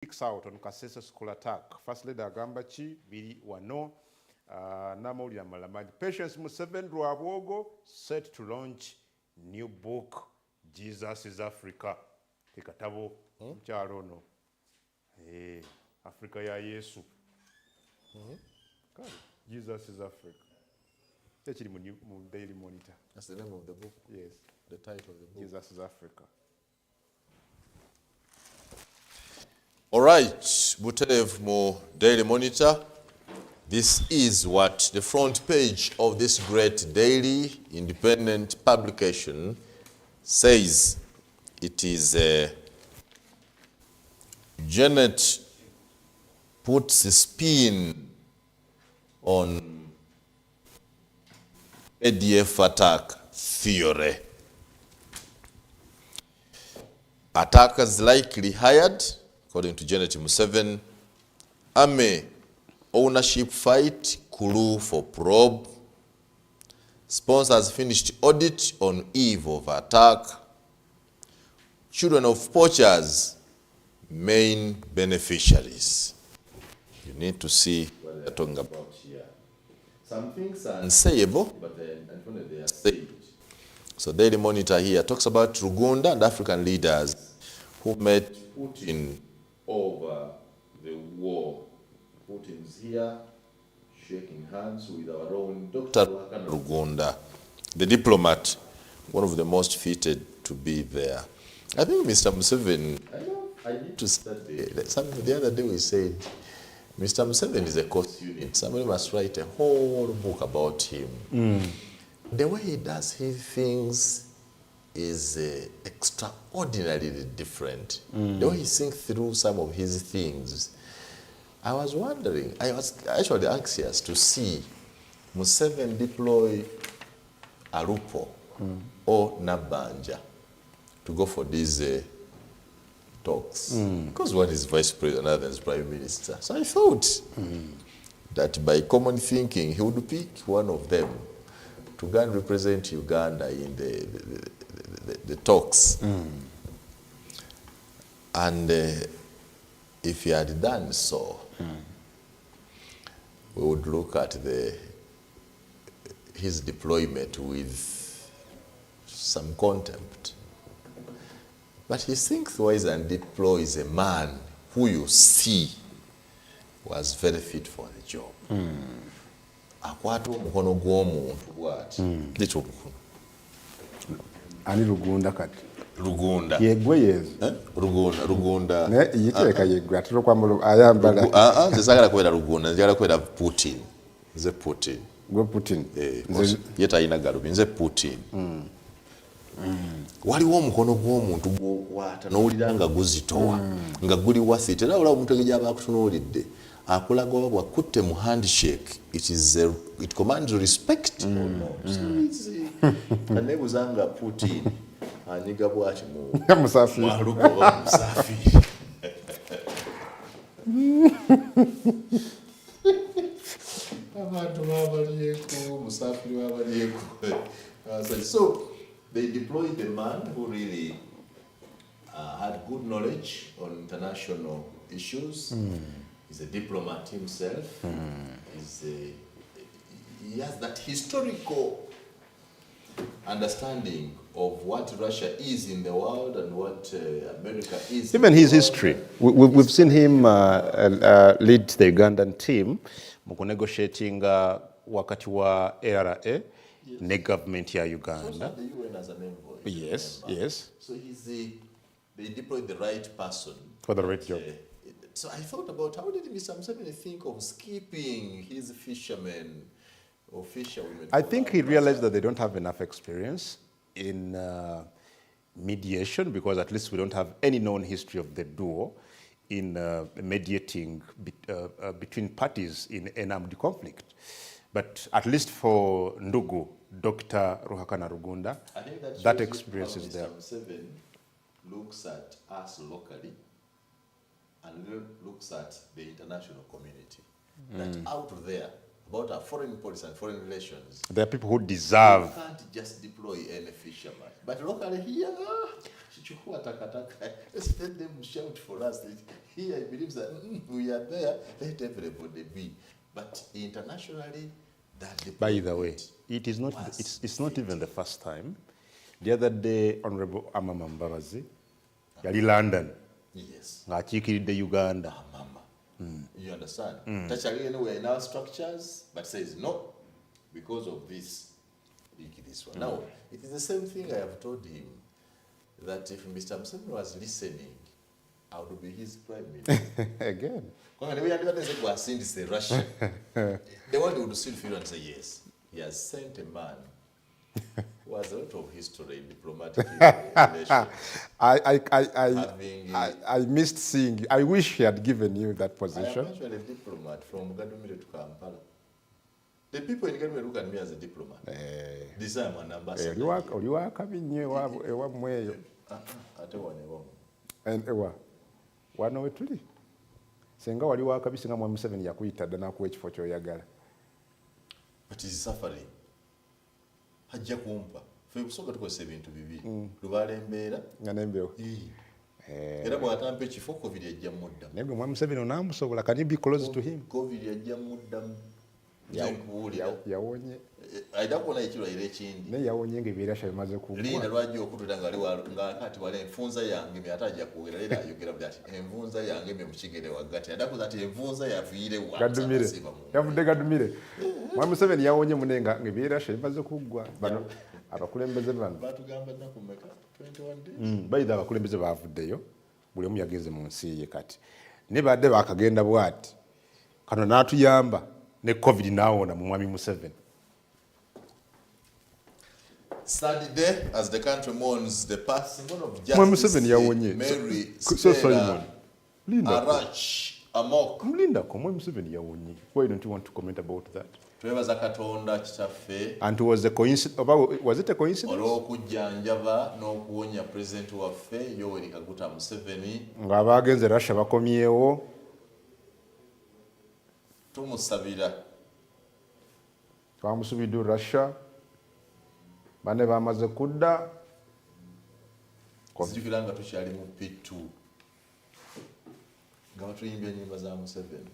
speaks out on Kasese school attack. First Lady agamba chi biri wano namawulire amalala. Patience Museveni Lwabwogo set to launch new book Jesus is Africa. Kekatabo mukyalo ono. Africa ya Yesu. Jesus is Africa. That's in Daily Monitor. That's the name of the book? Yes. The title of the book? Jesus is Africa. All right, Buterev Mo Daily Monitor. This is what the front page of this great daily independent publication says. It is Janet puts a spin on ADF attack theory. Attackers likely hired, according to Janet Museveni. Army ownership fight, clue for probe. Sponsors finished audit on eve of attack. Children of poachers, main beneficiaries. You need to see what they're talking about here. Some things are unsayable, but then they are said. So Daily Monitor here talks about Rugunda and African leaders who met Putin over the war. Putin's here, shaking hands with our own Dr. Rugunda, the diplomat, one of the most fitted to be there. I think Mr. Museveni, I need to study. The other day we said, Mr. Museveni is a course unit. Somebody must write a whole book about him. The way he does his things is extraordinarily different. The way he thinks through some of his things. I was wondering, I was actually anxious to see Museveni deploy Alupo or Nabanja to go for these talks. Because one is vice president, another is prime minister. So I thought that by common thinking, he would pick one of them to go and represent Uganda in the talks. And if he had done so, we would look at his deployment with some contempt. But he thinks wise and deploys a man who you see was very fit for the job. Akwata omukono gw'omuntu bw'ati. Ndiki omukono? Ani Rugunda kati? Rugunda. Yegwe yezu. Rugunda. Yitereka yegwe atero kwambalo ayambala. Nze sagala kwera Rugunda, njagala kwera Putin. Nze Putin. Gwe Putin. Yeta ayina galubi, nze Putin. Waliwo omukono gw'omuntu gw'okwata n'owulira nga guzitowa nga guli wasite era olaba omuntu engeri aba akutunuulidde akulaga oba bwakutte mu handshake it commands respect or not. Kanebuuza nga Putin anyiga bw'ati mu Musafiri. Alupo oba Musafiri. Abantu babaliyeko, Musafiri babaliyeko. So they deployed the man who really had good knowledge on international issues. He's a diplomat himself. He has that historical understanding of what Russia is in the world and what America is. Even his history. We've seen him lead the Ugandan team negotiating wakati wa ARA. Ne government ya Uganda. Also the UN as an envoy. Yes, yes. So they deployed the right person For the right job. So I thought about how did Mr. Museveni think of skipping his fishermen or fisherwomen? I think he realized that they don't have enough experience in mediation, because at least we don't have any known history of the duo in mediating between parties in an armed conflict. But at least for Ndugu, Dr. Ruhakana Rugunda, I think that experience is there. Mr. Museveni looks at us locally and looks at the international community. That out there, about our foreign policy and foreign relations, there are people who deserve. You can't just deploy any fisherman. But locally here, tuchukua takataka. Let's let them shout for us. Here I believe that we are there, let everybody be. But internationally, that by the way, it is not. It's not even the first time. The other day, Honorable Amama Mbabazi, yali London. Yes. Ngakiikiridde Uganda. Mama. You understand? Touch again, we are in our structures, but says no, because of this. This one. Now, it is the same thing I have told him, that if Mr. Museveni was listening, I would be his prime minister. Again. When we are doing this, the Russia, the world would still feel and say, yes, he has sent a man who has a lot of history in diplomatic relations. I missed seeing. I wish he had given you that position. I am actually a diplomat from Gadumire to Kampala. The people in Gadumire look at me as a diplomat. This time I'm an ambassador. And wano wetuli senga wali wakabisi nga Mwami Museveni yakuyita dda nakuwa ekifo ky'oyagala. But he's suffering. Hajja kumpa. Fe kusooka tukozesa ebintu bibiri. Lubaala embeera nga n'embewo. Era bw'atampa ekifo COVID ajja muddamu. Naye Mwami Museveni onaamusobola. Can you be close to him? COVID ajja muddamu. Yawonye. Ayita kuwona ekirwaire ekindi. Naye yawonye ng'ebiera sha bimaze kuggwa. Linda lwajja okutula nga kati wala enfunza yange me atajja kwogera leero ayogera buli ati enfunza yange me mukigere waggati. Adakuza ati enfunza yafiire wa. Gadumire. Yavudde Gadumire. Mwami Museveni yawonye munenga ng'ebiera sha bimaze kuggwa. Bano abakulembeze bano. Batugamba nnaku mmeka? 21 days. Bayita abakulembeze baavuddeyo. Buli omu yageze mu nsi ye kati. Ne badde baakagenda bw'ati. Kano n'atuyamba. Ne COVID naawona mu Mwami Museveni. Saturday, as the country mourns the passing of Justice Mary Stella Arach Amok. Mwami Museveni yawonye. Why don't you want to comment about that? Twebaza Katonda kitaffe. And was it a coincidence? Olw'okujjanjaba n'okuwonya President waffe Yoweri Kaguta Museveni. Ng'abaagenze Russia bakomyewo. Tumusabira. Twamusubidde Russia. Bane bamaze kudda. Nzijukira nga tukyali mu P2 nga batuyimbya ennyimba za Museveni.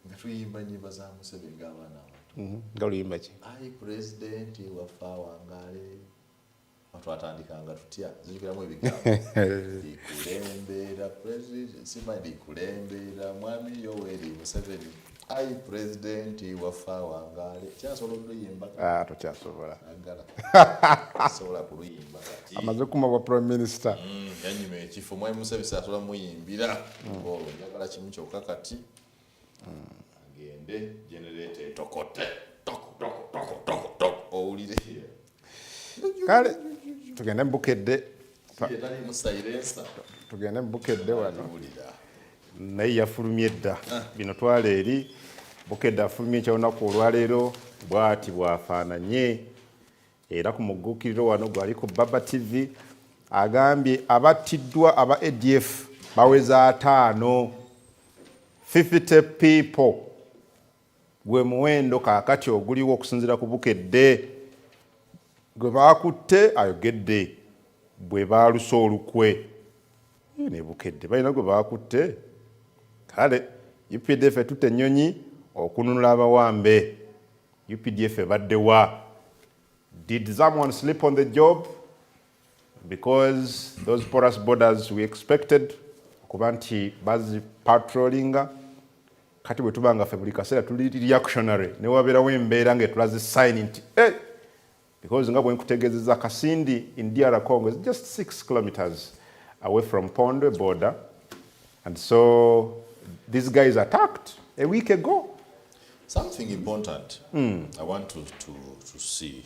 Nga tuyimba ennyimba za Museveni ng'abaana abato. Nga oluyimba ki? Ayi Pulezidenti waffe awangaale. Twatandikanga tutya nzijukiramu ebigambo. Ndikulembera Pulezidenti simanyi ndikulembera Mwami Yoweri Museveni. Ayi Pulezidenti waffe awangaale. Kyasobola oluyimba? Tokyasobola. Agala. Sobola kuluyimba kati. Amaze kumabwa Prime Minister. Yanyuma ekifo Mwami Museveni asobola muyimbira. Njagala kimu kyokka kati. Agende generator etokote. Toko. Owulire. Kale tugende Bukedde. Tugende Bukedde wano. Naye yafulumye dda. Bino twala eri Bukedde afulumye ekyolunaku olwaleero bw'ati bwafaananye. Era ku mugguukiriro wano gwali ku Baba TV agambye abattiddwa aba ADF baweza 5. 50 people gwe muwendo kaakati oguliwo okusinziira ku Bukedde. Gwe baakutte ayogedde bwe baalusa olukwe. Ne Bukedde balina gwe baakutte. Kale UPDF etutte ennyonyi okununula abawambe. UPDF ebaddewa. Did someone sleep on the job? Because those porous borders we expected kuba nti bazi patrollinga. Kati bwe tuba nga ffe buli kaseera tuli reactionary ne wabeerawo embeera ng'etulazi sign nti because nga bwe nkutegeezezza Kasindi in DR Congo is just 6 kilometers away from Pondwe border. And so these guys attacked a week ago. Something important I want to see.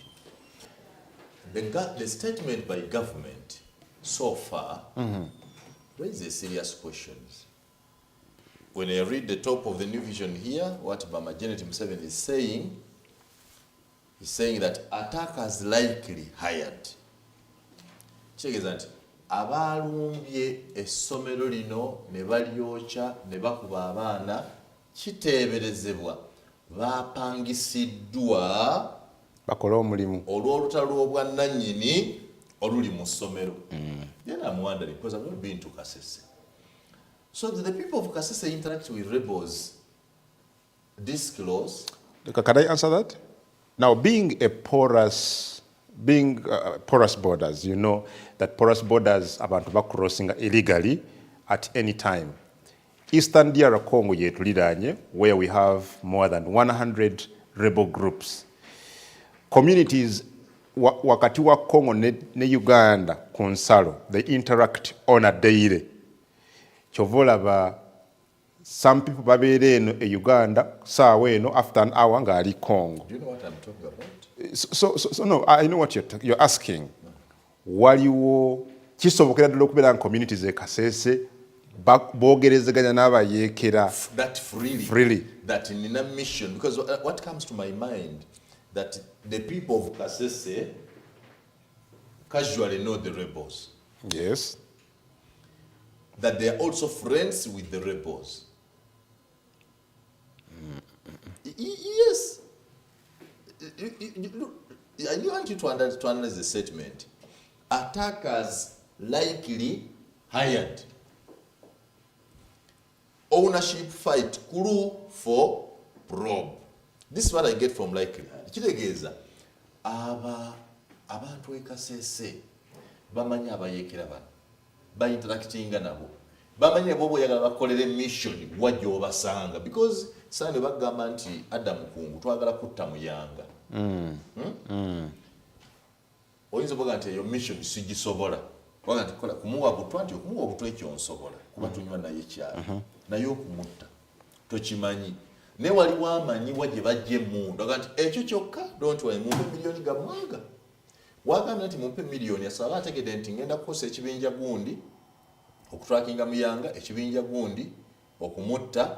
The statement by government so far raises serious questions. When I read the top of the New Vision here, what Mama Janet Museveni is saying, he's saying that attackers likely hired. Check that. Abalumbye essomero lino ne balyokya ne bakuba abaana kiteeberezebwa bapangisiddwa bakola omulimu olw'olutalo obwannannyini oluli mu ssomero. Then I'm wondering, because I've not been to Kasese. So the people of Kasese interact with rebels disclose. Can I answer that? Now, being porous borders, you know that porous borders abantu crossing illegally at any time. Eastern DR Congo yetuliranye, where we have more than 100 rebel groups. Communities wakati wa Congo ne Uganda konsalo, they interact on a daily. Chovola some people babeere eno e Uganda saawa eno after an hour ngaali Congo. Do you know what I'm talking about? So no, I know what you're asking. Waliwo kisobokera ddala okubeera communities e Kasese boogerezeganya n'abayeekera that freely that in a mission, because what comes to my mind that the people of Kasese casually know the rebels. Yes. That they are also friends with the rebels. Yes. I want you to analyze the statement. Attackers likely hired. Ownership fight crew for probe. This is what I get from likely. Kitegeza abantu e Kasese bamanya abayekera bano ba interactinga nabo bamanya bobo yagala bakolere mission wajja obasanga because sane bagamba nti Adam Kungu twagala kutta muyanga. Oyinza boga nti yo mission sigisobola waga nti kola kumuwa butwa nti okumuwa butwa ekyo nsobola kuba tunywa naye kyalo naye okumutta tokimanyi ne wali wamanyi wajje bajje mundu waga nti ekyo kyokka don't worry mumpe milioni ga mwanga wagambye nti mumpe milioni asaba ategedde nti ngenda kukosa ekibinja gundi okutrakinga muyanga ekibinja gundi okumutta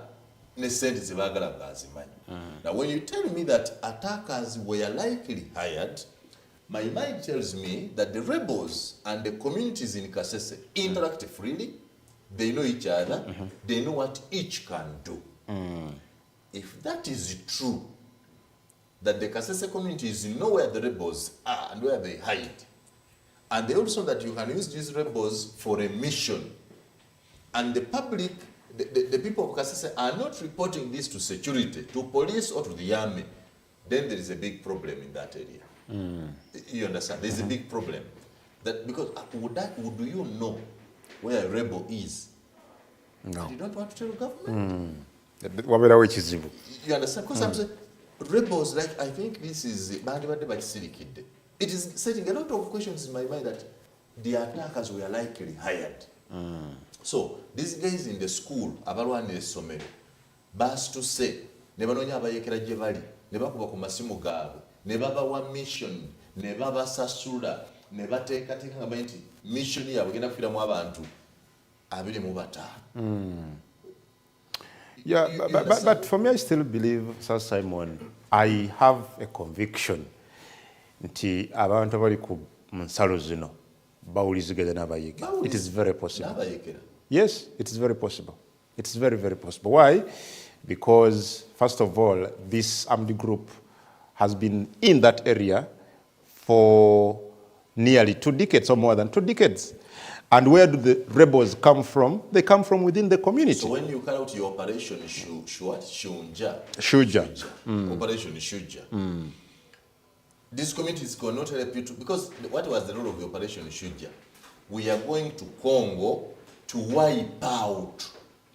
ne sente zebagala ngazimanyi. Now when you tell me that attackers were likely hired, my mind tells me that the rebels and the communities in Kasese interact freely, they know each other, they know what each can do. If that is true, that the Kasese communities know where the rebels are and where they hide, and they also know that you can use these rebels for a mission, and the public, the people of Kasese are not reporting this to security, to police or to the army, then there is a big problem in that area. You understand? There is a big problem. That because would you know where a rebel is? No. You don't want to tell government. You understand? Because I'm saying rebels, like I think this is it is setting a lot of questions in my mind that the attackers were likely hired. So these guys in the school, abalwana essomero, bas to say, ne banonya abayekera gye bali, ne bakuba ku masimu gaabwe, ne babawa mission, ne babasasula, ne bateekateeka nga nti mission yaabwe genda kufiiramu abantu 25. Yeah, but for me, I still believe, Sir Simon, I have a conviction nti abantu abali ku nsalo zino bawuliziganya n'abayekera. It is very possible. Yes, it is very possible. It is very, very possible. Why? Because, first of all, this armed group has been in that area for nearly 2 decades or more than 2 decades. And where do the rebels come from? They come from within the community. So when you carry out your operation Shuja. Operation Shuja. These communities cannot help you to, because what was the role of the operation Shuja? We are going to Congo to wipe out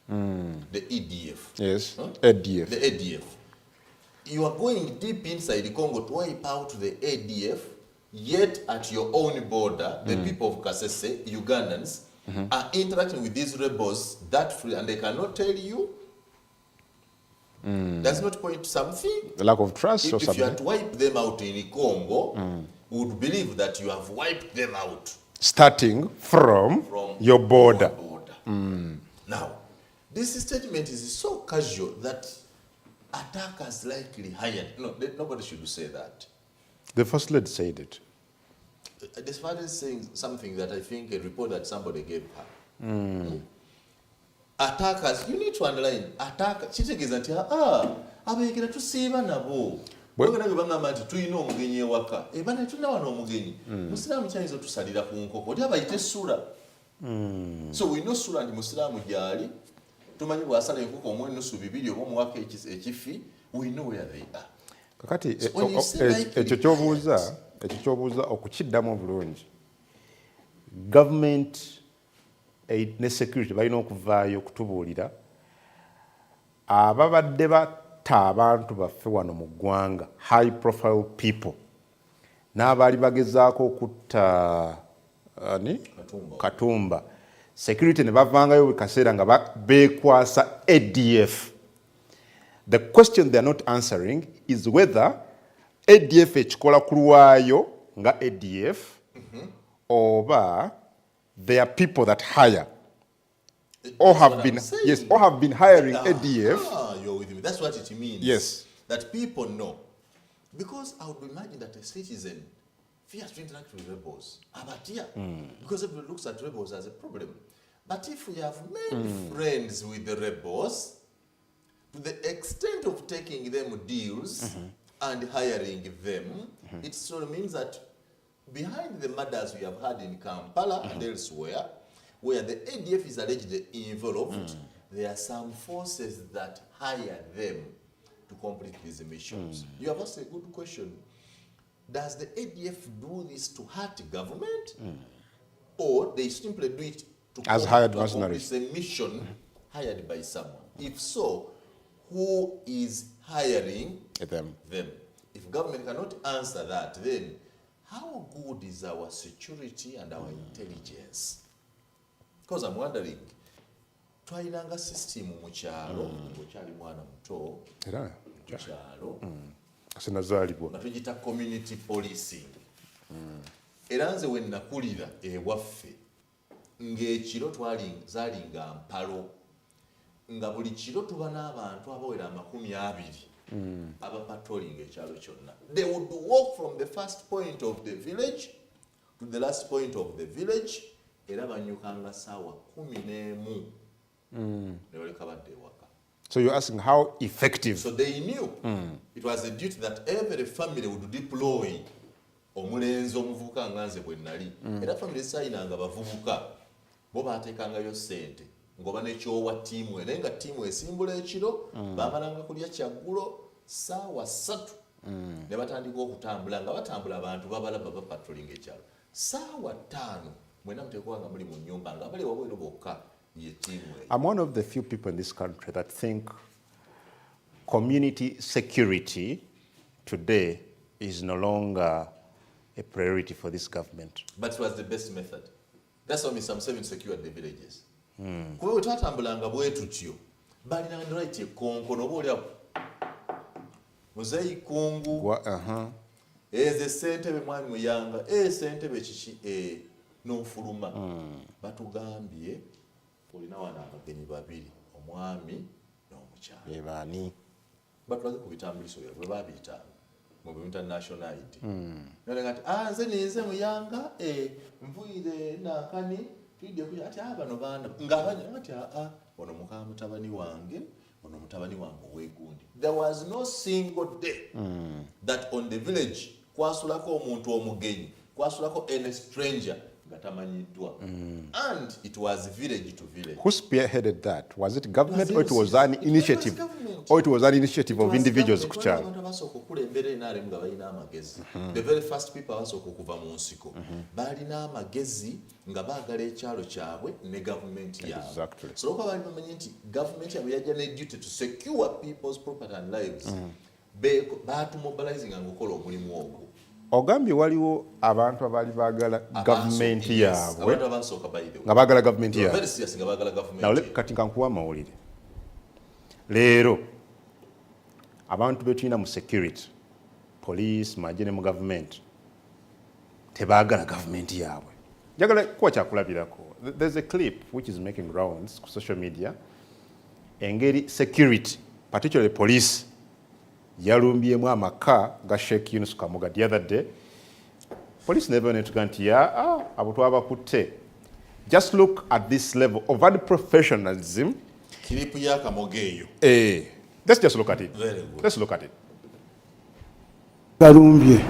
the EDF. Yes, ADF. The ADF. You are going deep inside the Congo to wipe out the ADF, yet at your own border, the people of Kasese, Ugandans, are interacting with these rebels that free, and they cannot tell you. Does not point to something. The lack of trust or something. If you had to wipe them out in Congo, we would believe that you have wiped them out. Starting from your border. Now, this statement is so casual that attackers likely hired. No, nobody should say that. The First Lady said it. The father is saying something that I think a report that somebody gave her. Attackers, you need to underline, attackers, abayekera tusiiba nabo. Bwe nabyo bangamba nti tulina omugenyi ewaka. Bana tulina wano omugenyi. Musiraamu kyayinza otusalira ku nkoko. Oli abayite sura. So we know sura ndi musiraamu gyali. Tumanyi bw'asala enkoko omwe nusu bibiri oba omuwaka ekifi. We know where they are. Kakati ekyo ky'obuuza okukiddamu obulungi. Government ne security balina okuvaayo okutubuulira ababadde batta abantu baffe wano mu ggwanga, high profile people, n'abaali bagezaako okutta Katumba, security ne bavangayo buli kaseera nga beekwasa ADF. The question they are not answering is whether ADF ekikola ku lwayo nga ADF oba there are people that hire or have been hiring ADF. You're with me. That's what it means. Yes. That people know. Because I would imagine that a citizen fears to interact with rebels. Because everybody looks at rebels as a problem. But if we have made friends with the rebels, to the extent of taking them deals and hiring them, it sort of means that behind the murders we have had in Kampala and elsewhere, where the ADF is allegedly involved, there are some forces that hire them to complete these missions. You have asked a good question. Does the ADF do this to hurt government? Or they simply do it to as hired mercenaries? It's a mission hired by someone. If so, who is hiring them? If government cannot answer that, then how good is our security and our intelligence? Because I'm wondering, twaliranga system mu kyalo, okyali mwana muto, mu kyalo, nga tugita community policing. Era nze we nakulira ewaffe, ng'ekiro zaalinga mpalo, nga buli kiro tuba n'abantu abawera 200 abapatrolling ekyalo kyonna. They would walk from the first point of the village to the last point of the village, era banyukanga ssaawa 11 ne baleka badde ewaka. So you're asking how effective? So they knew it was a duty that every family would deploy omulenzi omuvubuka nga nze bwe nnali. Era family sayinanga bavubuka bo baateekangayo ssente ngoba nekyowa ttiimu naye nga ttiimu esimbula ekiro baamalanga kulya kyaggulo ssaawa 3 ne batandika okutambula nga batambula abantu babalaba bapatrolinga ekyalo ssaawa 5 mwena muteekwa nga muli mu nnyumba nga bali wabweru bokka ye ttiimu. I'm one of the few people in this country that think community security today is no longer a priority for this government. But it was the best method. That's why Mr. Museveni secured the villages. Kuba bwe twatambulanga bwe tutyo balina right ekonkono oba oli muzeeyi kungu eze ssentebe mwami muyanga ssentebe kiki n'ofuluma batugambye olina wana abagenyi babiri omwami n'omukyala Bani batulaze ku bitambuliso byabwe bwe babiyita mu international ID nalenga nti nze ninze muyanga nvuyire nankani twidde kuja ati bano baana ng'abanya ati ono muka mutabani wange ono mutabani wange owegundi. There was no single day that on the village kwasulako omuntu omugenyi kwasulako any stranger nga tamanyiddwa. And it was village to village. Who spearheaded that? Was it government or it was an initiative? Or it was an initiative of individuals ku kyalo? Abantu abasooka okulembera NRM nga balina amagezi. The very first people abasooka okuva mu nsiko balina amagezi nga baagala ekyalo kyabwe ne government yaabwe. Exactly. So lwokuba bali bamanyi nti government yaabwe yajja ne duty to secure people's property and lives. Baatumobilizing nga okola omulimu ogwo. Ogambye waliwo abantu abaali baagala gavumenti yaabwe nga baagala gavumenti yaabwe. Kati nkankuwa amawulire. Leero abantu be tulina mu security, police, magye ne mu gavumenti tebaagala gavumenti yaabwe. Njagala kuba kyakulabirako. There's a clip which is making rounds ku social media. Engeri security, particularly police, yalumbyemu amaka ga Sheikh Yunus Kamuga the other day. Police never went to nti abo twabakutte. Just look at this level of unprofessionalism. Kilipu ya Kamuga eyo. Let's just look at it. Very good. Let's look at it. Galumbye.